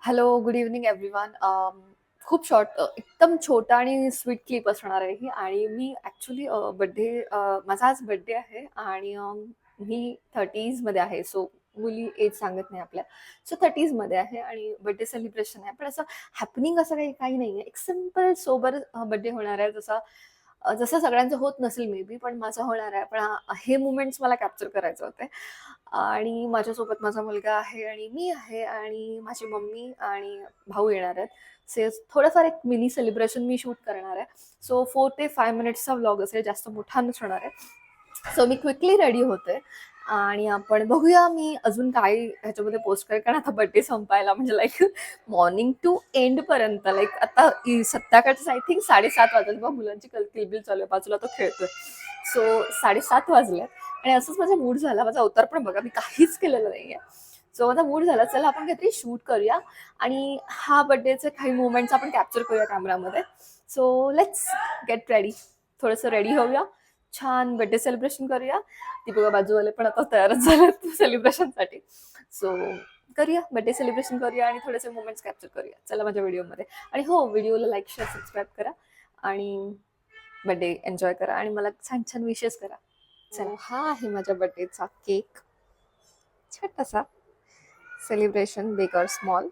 Hello, good evening everyone. खूप short एकदम छोटा आणि स्वीट क्लिप असणार आहे ही आणि मी ॲक्चुअली माझा आज बर्थडे आहे आणि मी 30मध्ये आहे. सो मुली एज सांगत नाही आपल्या. सो 30मध्ये आहे आणि बर्थडे सेलिब्रेशन आहे. पण असं हॅपनिंग असं काही काही नाही आहे. एक सिंपल सोबर बर्थडे होणार आहे. जसं सगळ्यांचं होत नसेल मे बी, पण माझं होणार आहे. पण हे मोमेंट्स मला कॅप्चर करायचे होते आणि माझ्यासोबत माझा मुलगा आहे आणि मी आहे आणि माझी मम्मी आणि भाऊ येणार आहेत. थोडंफार एक मिनी सेलिब्रेशन मी शूट करणार आहे. सो 4 ते 5 मिनिट्सचा व्लॉग असेल, जास्त मोठा नसणार आहे. सो मी क्विकली रेडी होते आणि आपण बघूया मी अजून काय ह्याच्यामध्ये पोस्ट करेल, कारण आता बर्थडे संपायला म्हणजे लाईक मॉर्निंग टू एंड पर्यंत लाईक आता संध्याकाळचं आय थिंक 7:30 वाजले बघ, मुलांची किलबिल चालू आहे, बाजूला तो खेळतोय. सो 7:30 वाजले आणि असंच माझा मूड झाला. माझा अवतार पण बघा, मी काहीच केलेलं नाहीये. सो माझा मूड झाला, चला आपण काहीतरी शूट करूया आणि हा बर्थडेचे काही मोमेंट्स आपण कॅप्चर करूया कॅमेरामध्ये. So let's get ready. थोडंसं रेडी होऊया, छान बर्थडे सेलिब्रेशन करूया. ती बघा बाजूवाले पण आता तयारच झालेत सेलिब्रेशनसाठी. सो करूया, बर्थडे सेलिब्रेशन करूया आणि थोडेसे मोमेंट्स कॅप्चर करूया. चला माझ्या व्हिडिओमध्ये. आणि हो, व्हिडिओला लाईक, शेअर, सबस्क्राईब करा आणि बर्थडे एन्जॉय करा आणि मला छान छान विशेस करा. चला, हा आहे माझ्या बर्थडेचा केक. छोटासा सेलिब्रेशन, बिग और स्मॉल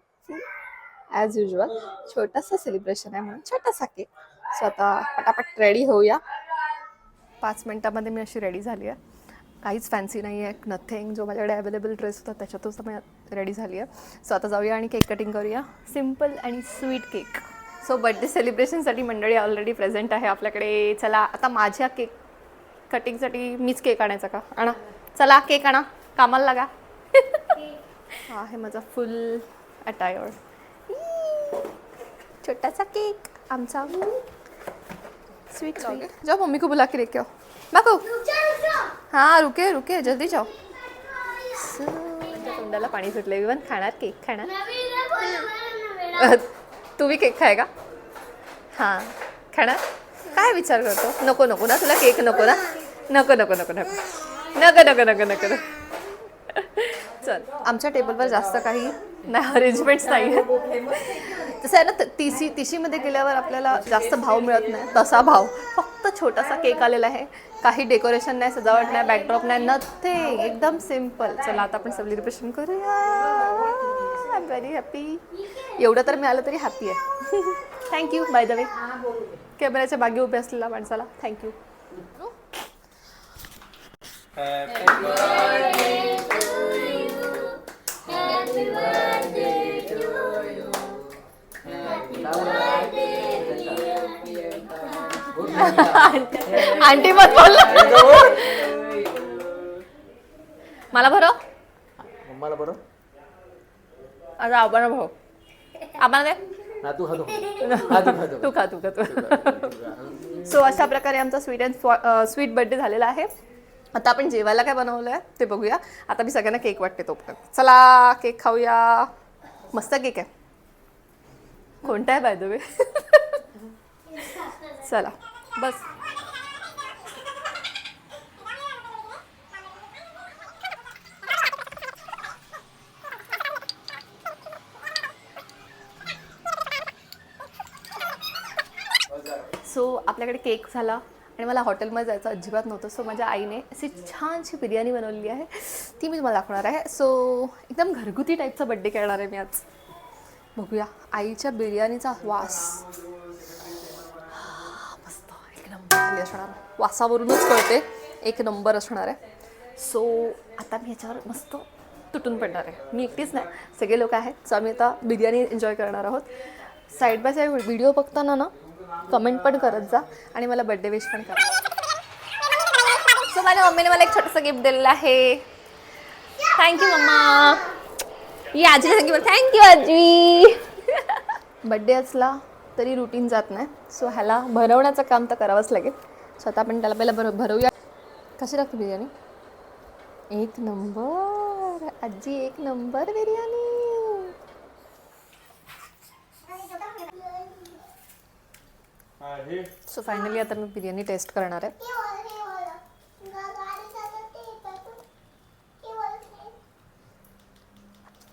ॲज युजल. छोटासा सेलिब्रेशन आहे म्हणून छोटासा केक. सो आता पटापट रेडी होऊया. 5 मिनिटामध्ये मी अशी रेडी झाली आहे. काहीच फॅन्सी नाही आहे, नथिंग. जो माझ्याकडे अवेलेबल ड्रेस होता त्याच्यातच मी रेडी झाली आहे. सो आता जाऊया आणि केक कटिंग करूया. सिम्पल आणि स्वीट केक. सो बर्थडे सेलिब्रेशनसाठी मंडळी ऑलरेडी प्रेझेंट आहे आपल्याकडे. चला आता माझ्या केक कटिंगसाठी मीच केक आणायचा का? आणा, चला केक आणा, कामाला लागा. हा आहे माझा फुल अटायर. छोटासा केक आमचा. Sweet sweet. जाओ मम्मी को बुला के लेके आओ. बाकू, हाँ रुके रुके, जल्दी जाओ. तोंडाला पाणी सुटलं. इवन खाणार केक खाणार. तू भी केक खाएगा? हां खाणार. काय विचार करतो? नको नको ना तुला केक, नको ना? नको नको नको नको नको नको नको नको नको. चल, आमच्या टेबलवर जास्त काही नाही, अरेंजमेंट्स नाही आहे. तसं आहे ना, तिशीमध्ये गेल्यावर आपल्याला जास्त भाव मिळत नाही, तसा भाव. फक्त छोटासा केक आलेला आहे. काही डेकोरेशन नाही, सजावट नाही, बॅकड्रॉप नाही, नथिंग. एकदम सिम्पल. चला आता आपण सेलिब्रेशन करूया. I am very happy. एवढं तर मिळालं तरी हॅपी आहे. थँक्यू बाय द वे, कॅमेऱ्याच्या मागे उभे असलेल्या माणसाला थँक्यू. आंटी मत बोल. मला भरो, मम्माला बरं. आता आपण भाऊ आम्हाला दे. तू खातो. तू खा तू खा तू. सो अशा प्रकारे आमचा स्वीट बर्थडे झालेला आहे. आता आपण जेवायला काय बनवलं आहे ते बघूया. आता मी सगळ्यांना केक वाटते तोपर्यंत. चला केक खाऊया. मस्त केक आहे. कोणता आहे बाय द वे? चला बस. सो आपल्याकडे केक झाला आणि मला हॉटेलमध्ये जायचं अजिबात नव्हतं. सो माझ्या आईने अशी छानशी बिर्याणी बनवलेली आहे, ती मी तुम्हाला दाखवणार आहे. सो एकदम घरगुती टाईपचा बड्डे करणार आहे मी आज. बघूया आईच्या बिर्याणीचा वास. मस्त एक नंबर आली असणार. वासावरूनच कळते एक नंबर असणार आहे. सो आता मी ह्याच्यावर मस्त तुटून पडणार आहे. मी एकटीच नाही, सगळे लोक आहेत. सो आम्ही आता बिर्याणी एन्जॉय करणार आहोत. साईड बाय साईड व्हिडिओ बघताना ना कमेंट पण करत जा आणि मला बर्थडे विश पण करा. सो माझ्या मम्मीने मला एक छोटंसं गिफ्ट दिलेलं आहे. Thank you mamma. ही आजीला थँक्यू. थँक्यू आजी. बड्डे असला तरी रुटीन जात नाही. सो ह्याला भरवण्याचं काम तर करावंच लागेल. सो आता आपण त्याला पहिला भरवूया. कशी लागते बिर्याणी? एक नंबर आजी, एक नंबर बिर्याणी. सो फायनली आता मी बिर्याणी टेस्ट करणार आहे.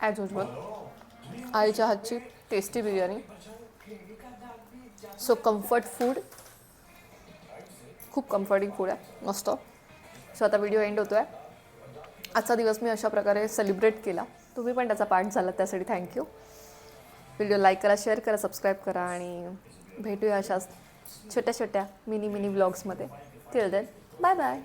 ॲज युजल आईच्या हातची tasty biryani. So comfort food, खूप कम्फर्टिंग फूड आहे, मस्त. सो आता व्हिडिओ एंड होतो आहे. आजचा दिवस मी अशा प्रकारे सेलिब्रेट केला. तुम्ही पण त्याचा पार्ट झाला, त्यासाठी थँक्यू. व्हिडिओ लाईक करा, शेअर करा, सबस्क्राईब करा आणि भेटूया अशाच छोट्या छोट्या मिनी व्लॉग्समध्ये. Till then bye bye.